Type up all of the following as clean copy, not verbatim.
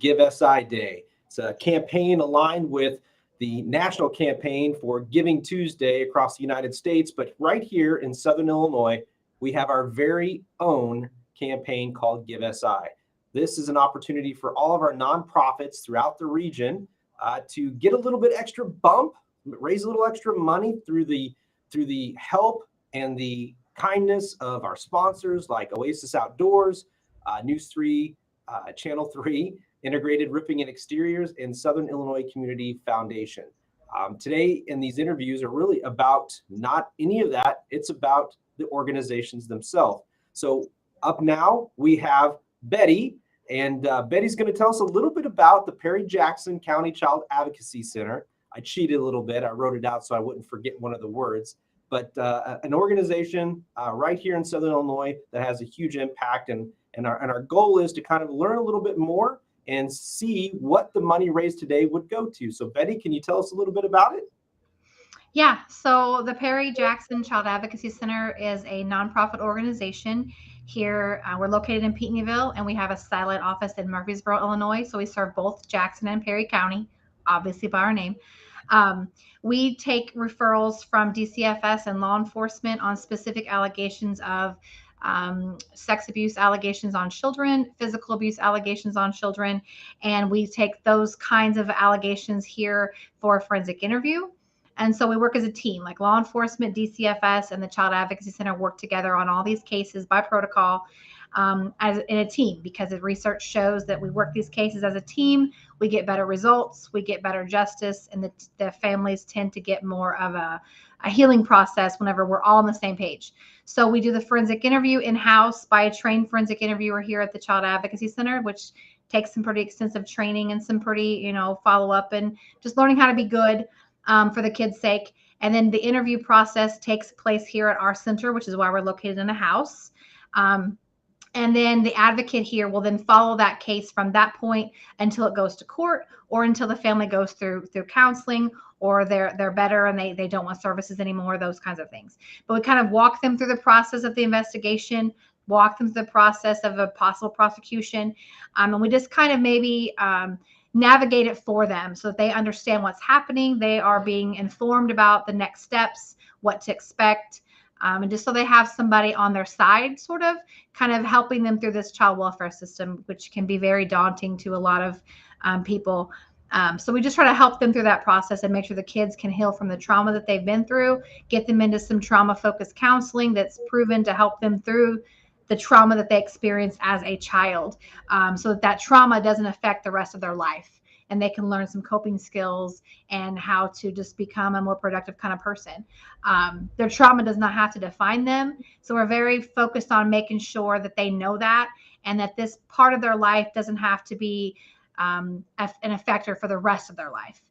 Give SI Day. It's a campaign aligned with the national campaign for Giving Tuesday across the United States. But right here in Southern Illinois, we have our very own campaign called Give SI. This is an opportunity for all of our nonprofits throughout the region to get a little bit extra bump, raise a little extra money through the help and the kindness of our sponsors like Oasis Outdoors, News 3, Channel 3, Integrated Roofing and Exteriors, and Southern Illinois Community Foundation. Today in these interviews are really about not any of that. It's about the organizations themselves. So up now we have Betti, and Betty's going to tell us a little bit about the Perry-Jackson County Child Advocacy Center. I cheated a little bit. I wrote it out so I wouldn't forget one of the words. But an organization right here in Southern Illinois that has a huge impact, and our goal is to kind of learn a little bit more and see what the money raised today would go to. So Betti, can you tell us a little bit about it? Yeah, so the Perry-Jackson Child Advocacy Center is a nonprofit organization here. We're located in Petenyville, and we have a satellite office in Murfreesboro, Illinois. So we serve both Jackson and Perry County, obviously by our name. We take referrals from DCFS and law enforcement on specific allegations of sex abuse allegations on children, physical abuse allegations on children, and we take those kinds of allegations here for a forensic interview. And so we work as a team, like law enforcement, DCFS, and the Child Advocacy Center work together on all these cases by protocol as in a team, because the research shows that we work these cases as a team, we get better results, we get better justice, and the families tend to get more of a healing process whenever we're all on the same page. So we do the forensic interview in-house by a trained forensic interviewer here at the Child Advocacy Center, which takes some pretty extensive training and some pretty, follow-up and just learning how to be good for the kids' sake. And then the interview process takes place here at our center, which is why we're located in a house. And then the advocate here will then follow that case from that point until it goes to court, or until the family goes through counseling, or they're better and they don't want services anymore, those kinds of things. But we kind of walk them through the process of the investigation, walk them through the process of a possible prosecution. And we just kind of maybe navigate it for them so that they understand what's happening. They are being informed about the next steps, what to expect. And just so they have somebody on their side, sort of kind of helping them through this child welfare system, which can be very daunting to a lot of people. So we just try to help them through that process and make sure the kids can heal from the trauma that they've been through, get them into some trauma-focused counseling that's proven to help them through the trauma that they experienced as a child, so that trauma doesn't affect the rest of their life, and they can learn some coping skills and how to just become a more productive kind of person. Their trauma does not have to define them. So we're very focused on making sure that they know that, and that this part of their life doesn't have to be an effector for the rest of their life.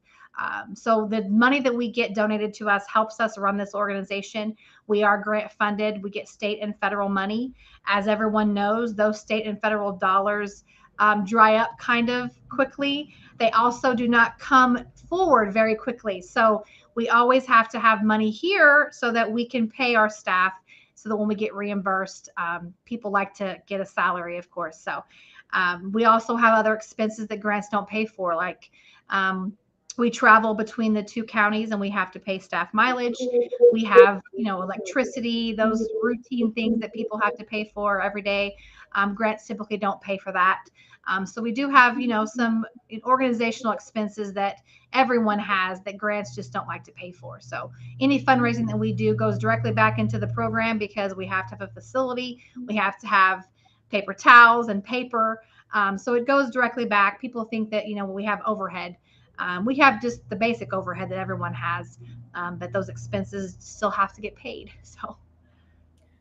So the money that we get donated to us helps us run this organization. We are grant funded. We get state and federal money. As everyone knows, those state and federal dollars dry up kind of quickly. They also do not come forward very quickly. So we always have to have money here so that we can pay our staff, so that when we get reimbursed, people like to get a salary, of course. So we also have other expenses that grants don't pay for, like we travel between the two counties and we have to pay staff mileage. We have, electricity, those routine things that people have to pay for every day. Grants typically don't pay for that. So we do have, some organizational expenses that everyone has that grants just don't like to pay for. So any fundraising that we do goes directly back into the program, because we have to have a facility. We have to have paper towels and paper. So it goes directly back. People think that, we have overhead. We have just the basic overhead that everyone has, but those expenses still have to get paid.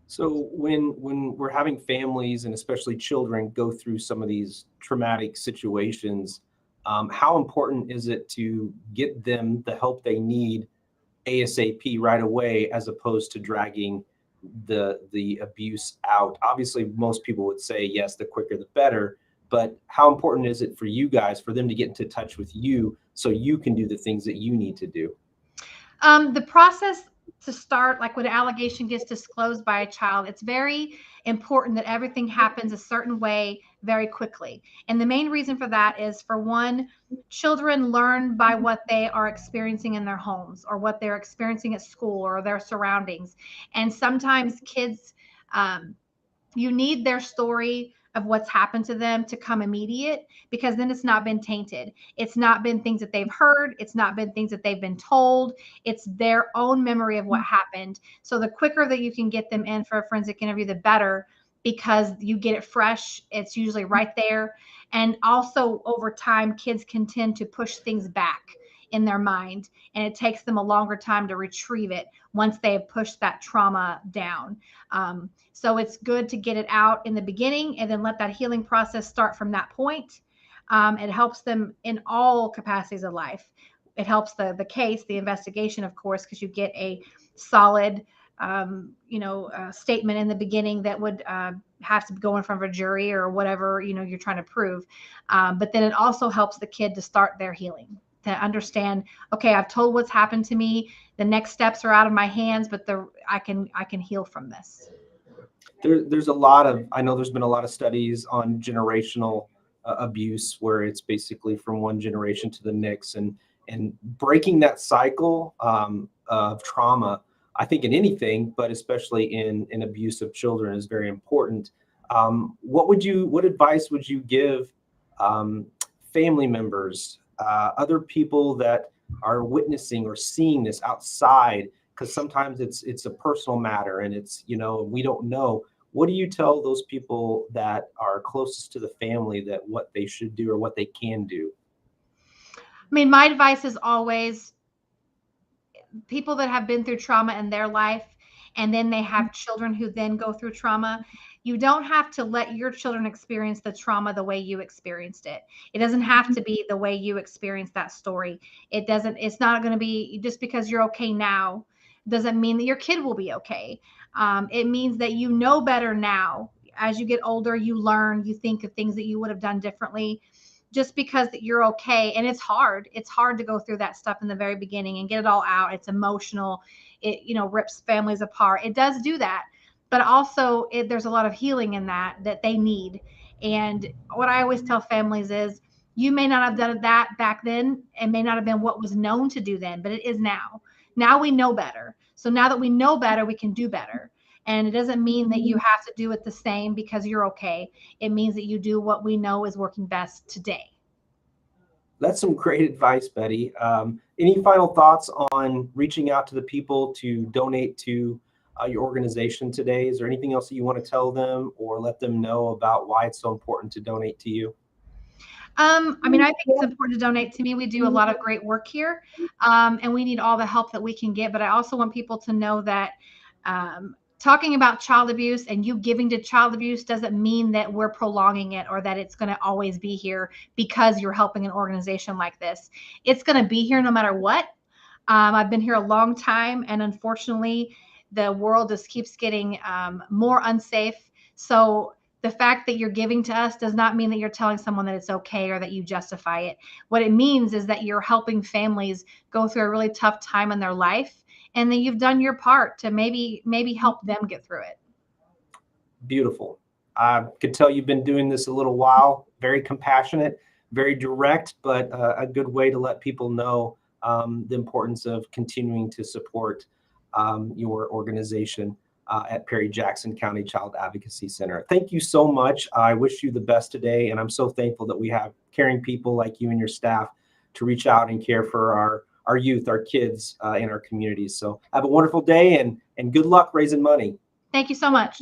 So when we're having families, and especially children, go through some of these traumatic situations, how important is it to get them the help they need ASAP right away, as opposed to dragging the abuse out? Obviously, most people would say, yes, the quicker the better. But how important is it for you guys, for them to get into touch with you so you can do the things that you need to do? The process to start, like when an allegation gets disclosed by a child, it's very important that everything happens a certain way very quickly. And the main reason for that is, for one, children learn by what they are experiencing in their homes or what they're experiencing at school or their surroundings. And sometimes kids, you need their story of what's happened to them to come immediate, because then it's not been tainted. It's not been things that they've heard. It's not been things that they've been told. It's their own memory of what happened. So the quicker that you can get them in for a forensic interview, the better, because you get it fresh. It's usually right there. And also, over time, kids can tend to push things back in their mind, and it takes them a longer time to retrieve it once they have pushed that trauma down. So it's good to get it out in the beginning and then let that healing process start from that point. It helps them in all capacities of life. It helps the case, the investigation, of course, because you get a solid, statement in the beginning that would have to go in front of a jury or whatever, you're trying to prove. But then it also helps the kid to start their healing, to understand, okay, I've told what's happened to me. The next steps are out of my hands, but I can heal from this. There's a lot of, I know there's been a lot of studies on generational abuse, where it's basically from one generation to the next, and breaking that cycle of trauma, I think in anything, but especially in abuse of children, is very important. What advice would you give family members, other people that are witnessing or seeing this outside? Because sometimes it's a personal matter, and it's, we don't know. What do you tell those people that are closest to the family, that what they should do or what they can do? I mean, my advice is always, people that have been through trauma in their life, and then they have children who then go through trauma. You don't have to let your children experience the trauma the way you experienced it. It doesn't have to be the way you experienced that story. It's not going to be, just because you're okay now doesn't mean that your kid will be okay. It means that you know better now. As you get older, you learn, you think of things that you would have done differently. Just because that you're okay. And it's hard to go through that stuff in the very beginning and get it all out. It's emotional. It, rips families apart. It does do that. But also, there's a lot of healing in that they need. And what I always tell families is, you may not have done that back then, and may not have been what was known to do then, but it is now. Now we know better. So now that we know better, we can do better. And it doesn't mean that you have to do it the same because you're okay. It means that you do what we know is working best today. That's some great advice, Betti. Any final thoughts on reaching out to the people to donate to your organization today? Is there anything else that you want to tell them or let them know about why it's so important to donate to you? I think it's important to donate to me. We do a lot of great work here, and we need all the help that we can get. But I also want people to know that talking about child abuse and you giving to child abuse doesn't mean that we're prolonging it, or that it's going to always be here because you're helping an organization like this. It's going to be here no matter what. I've been here a long time, and unfortunately, the world just keeps getting more unsafe. So the fact that you're giving to us does not mean that you're telling someone that it's okay or that you justify it. What it means is that you're helping families go through a really tough time in their life, and that you've done your part to maybe help them get through it. Beautiful. I could tell you've been doing this a little while. Very compassionate, very direct, but a good way to let people know the importance of continuing to support your organization at Perry Jackson County Child Advocacy Center. Thank you so much. I wish you the best today, and I'm so thankful that we have caring people like you and your staff to reach out and care for our youth, our kids in our communities. So have a wonderful day, and good luck raising money. Thank you so much.